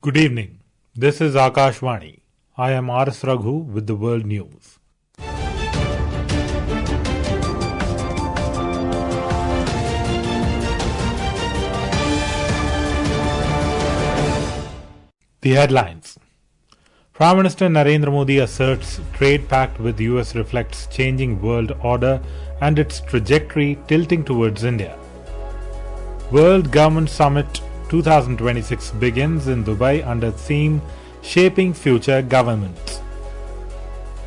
Good evening. This is Akashvani. I am R.S. Raghu with the World News. The headlines. Prime Minister Narendra Modi asserts trade pact with US reflects changing world order and its trajectory tilting towards India. World Government Summit 2026 begins in Dubai under theme Shaping Future Governments.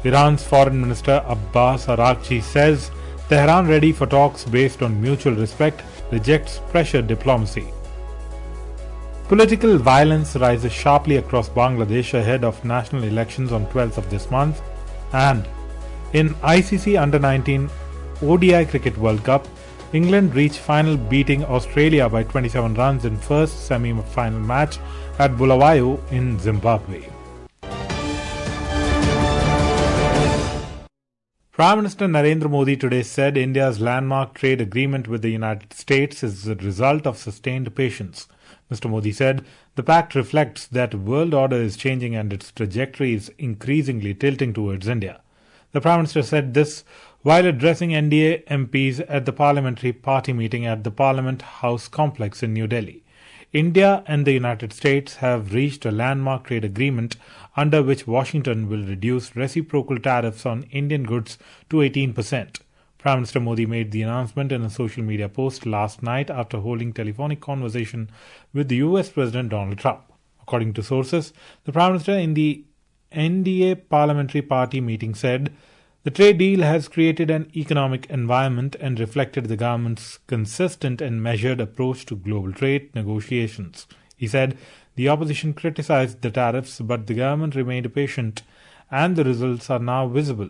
Iran's Foreign Minister Abbas Araghchi says Tehran ready for talks based on mutual respect, rejects pressure diplomacy. Political violence rises sharply across Bangladesh ahead of national elections on 12th of this month. And in ICC Under-19 ODI Cricket World Cup, England reached final beating Australia by 27 runs in first semi-final match at Bulawayo in Zimbabwe. Prime Minister Narendra Modi today said India's landmark trade agreement with the United States is the result of sustained patience. Mr. Modi said the pact reflects that world order is changing and its trajectory is increasingly tilting towards India. The Prime Minister said this while addressing NDA MPs at the parliamentary party meeting at the Parliament House complex in New Delhi. India and the United States have reached a landmark trade agreement under which Washington will reduce reciprocal tariffs on Indian goods to 18%. Prime Minister Modi made the announcement in a social media post last night after holding telephonic conversation with the US President Donald Trump. According to sources, the Prime Minister in the NDA parliamentary party meeting said the trade deal has created an economic environment and reflected the government's consistent and measured approach to global trade negotiations. He said the opposition criticized the tariffs, but the government remained patient and the results are now visible.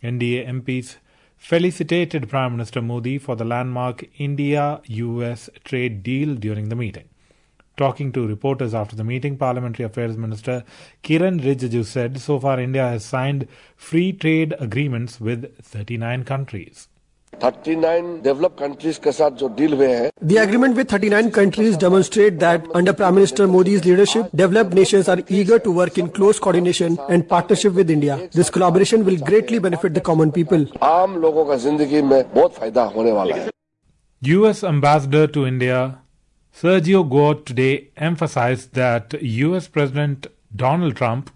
NDA MPs felicitated Prime Minister Modi for the landmark India-US trade deal during the meeting. Talking to reporters after the meeting, Parliamentary Affairs Minister Kiran Rijiju said so far India has signed free trade agreements with 39 countries. 39 developed countries के साथ जो deal हुए हैं. The agreement with 39 countries demonstrate that under Prime Minister Modi's leadership, developed nations are eager to work in close coordination and partnership with India. This collaboration will greatly benefit the common people. आम लोगों का जिंदगी में बहुत फायदा होने वाला है. US Ambassador to India Sergio Gore today emphasized that US President Donald Trump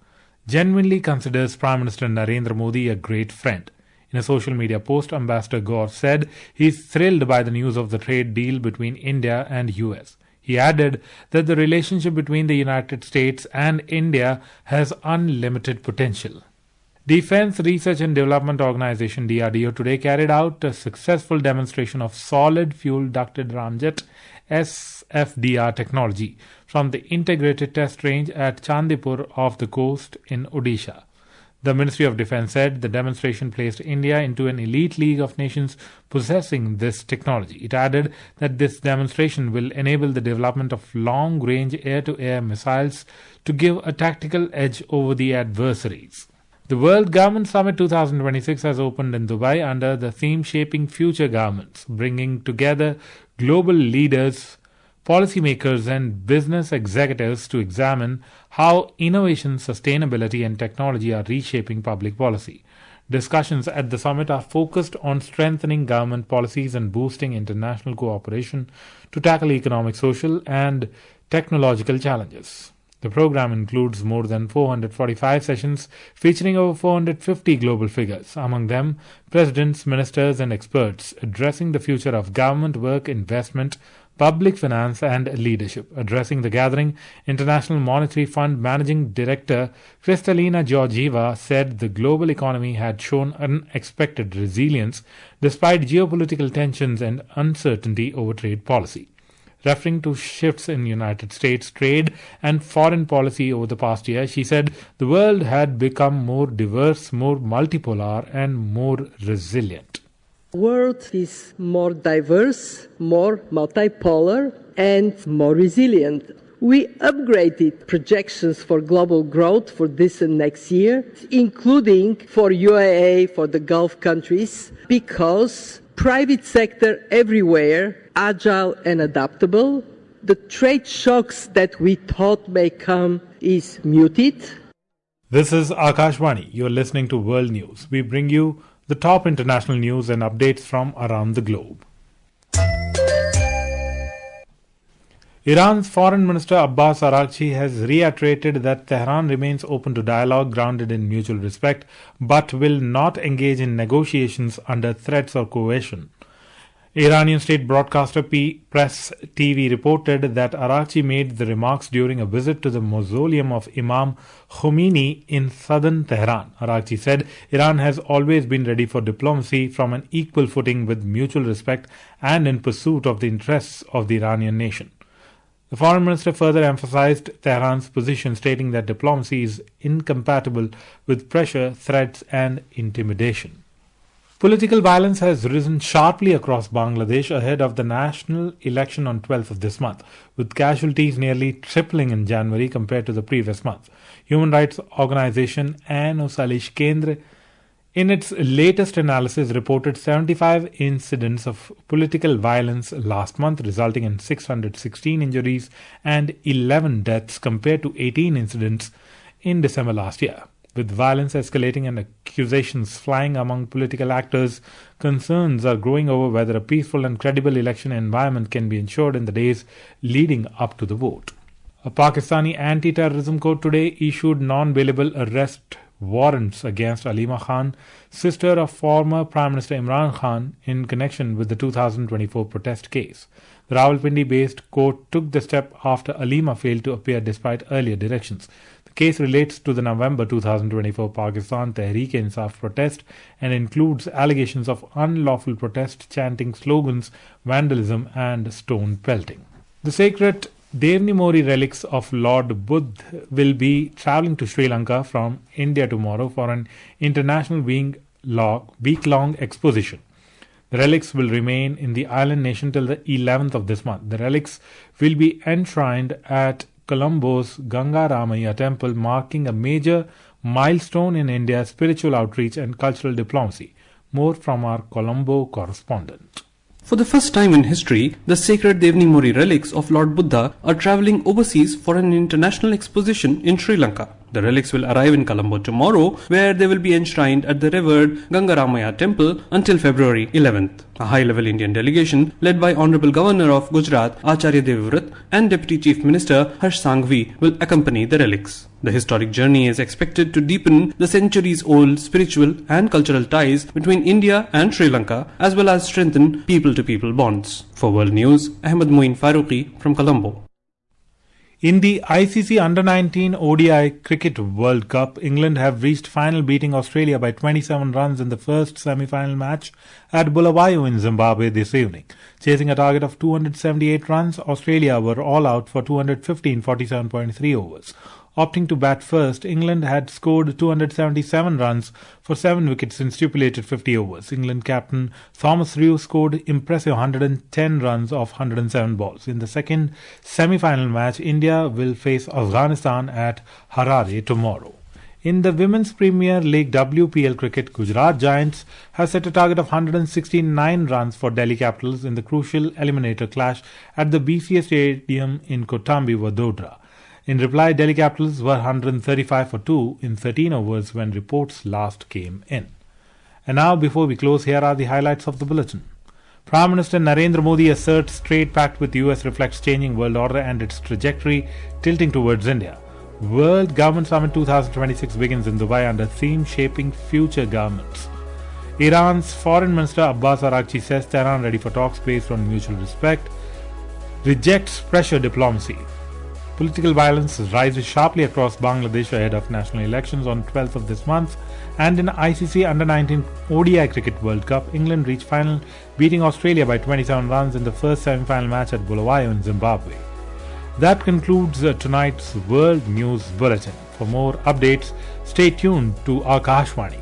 genuinely considers Prime Minister Narendra Modi a great friend. In a social media post, Ambassador Gore said he is thrilled by the news of the trade deal between India and US. He added that the relationship between the United States and India has unlimited potential. Defense Research and Development Organization DRDO today carried out a successful demonstration of solid fuel ducted ramjet SFDR technology from the integrated test range at Chandipur off the coast in Odisha. The Ministry of Defense said the demonstration placed India into an elite league of nations possessing this technology. It added that this demonstration will enable the development of long-range air-to-air missiles to give a tactical edge over the adversaries. The World Government Summit 2026 has opened in Dubai under the theme Shaping Future Governments, bringing together global leaders, policymakers and business executives to examine how innovation, sustainability and technology are reshaping public policy. Discussions at the summit are focused on strengthening government policies and boosting international cooperation to tackle economic, social and technological challenges. The program includes more than 445 sessions featuring over 450 global figures, among them presidents, ministers and experts addressing the future of government work, investment, public finance and leadership. Addressing the gathering, International Monetary Fund Managing Director Kristalina Georgieva said the global economy had shown unexpected resilience despite geopolitical tensions and uncertainty over trade policy. Referring to shifts in United States trade and foreign policy over the past year, she said the world had become more diverse, more multipolar and more resilient. The world is more diverse, more multipolar and more resilient. We upgraded projections for global growth for this and next year, including for UAE, for the Gulf countries, because private sector everywhere, agile and adaptable. The trade shocks that we thought may come is muted. This is Akashvani. You're listening to World News. We bring you the top international news and updates from around the globe. Iran's Foreign Minister Abbas Araghchi has reiterated that Tehran remains open to dialogue grounded in mutual respect, but will not engage in negotiations under threats or coercion. Iranian state broadcaster Press TV reported that Araghchi made the remarks during a visit to the mausoleum of Imam Khomeini in southern Tehran. Araghchi said Iran has always been ready for diplomacy from an equal footing with mutual respect and in pursuit of the interests of the Iranian nation. The foreign minister further emphasized Tehran's position, stating that diplomacy is incompatible with pressure, threats and intimidation. Political violence has risen sharply across Bangladesh ahead of the national election on 12th of this month, with casualties nearly tripling in January compared to the previous month. Human rights organization ANO Salish Kendra, in its latest analysis, reported 75 incidents of political violence last month, resulting in 616 injuries and 11 deaths compared to 18 incidents in December last year. With violence escalating and accusations flying among political actors, concerns are growing over whether a peaceful and credible election environment can be ensured in the days leading up to the vote. A Pakistani anti-terrorism court today issued non-bailable arrest warrants against Alima Khan, sister of former Prime Minister Imran Khan, in connection with the 2024 protest case. The Rawalpindi-based court took the step after Alima failed to appear despite earlier directions. The case relates to the November 2024 Pakistan Tehreek-e-Insaf protest and includes allegations of unlawful protest, chanting slogans, vandalism and stone pelting. The sacred Devni Mori relics of Lord Buddha will be travelling to Sri Lanka from India tomorrow for an international week-long exposition. The relics will remain in the island nation till the 11th of this month. The relics will be enshrined at Colombo's Ganga Ramaya temple, marking a major milestone in India's spiritual outreach and cultural diplomacy. More from our Colombo correspondent. For the first time in history, the sacred Devni Mori relics of Lord Buddha are travelling overseas for an international exposition in Sri Lanka. The relics will arrive in Colombo tomorrow, where they will be enshrined at the revered Gangaramaya temple until February 11th. A high-level Indian delegation led by Honorable Governor of Gujarat Acharya Devvrat and Deputy Chief Minister Harsh Sanghvi will accompany the relics. The historic journey is expected to deepen the centuries-old spiritual and cultural ties between India and Sri Lanka, as well as strengthen people-to-people bonds. For World News, Ahmed Moin Faruqi from Colombo. In the ICC Under-19 ODI Cricket World Cup, England have reached final, beating Australia by 27 runs in the first semi-final match at Bulawayo in Zimbabwe this evening. Chasing a target of 278 runs, Australia were all out for 250 in 47.3 overs. Opting to bat first, England had scored 277 runs for 7 wickets in stipulated 50 overs. England captain Thomas Rue scored impressive 110 runs off 107 balls. In the second semi-final match, India will face Afghanistan at Harare tomorrow. In the Women's Premier League WPL cricket, Gujarat Giants have set a target of 169 runs for Delhi Capitals in the crucial eliminator clash at the BCA Stadium in Kotambi, Vadodara. In reply, Delhi Capitals were 135 for 2 in 13 overs when reports last came in. And now, before we close, here are the highlights of the bulletin. Prime Minister Narendra Modi asserts trade pact with US reflects changing world order and its trajectory tilting towards India. World Government Summit 2026 begins in Dubai under theme shaping future governments. Iran's Foreign Minister Abbas Araghchi says Tehran ready for talks based on mutual respect, rejects pressure diplomacy. Political violence rises sharply across Bangladesh ahead of national elections on 12th of this month, and in ICC Under-19 ODI Cricket World Cup, England reached final, beating Australia by 27 runs in the first semi-final match at Bulawayo in Zimbabwe. That concludes tonight's World News Bulletin. For more updates, stay tuned to Akashvani.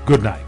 Good night.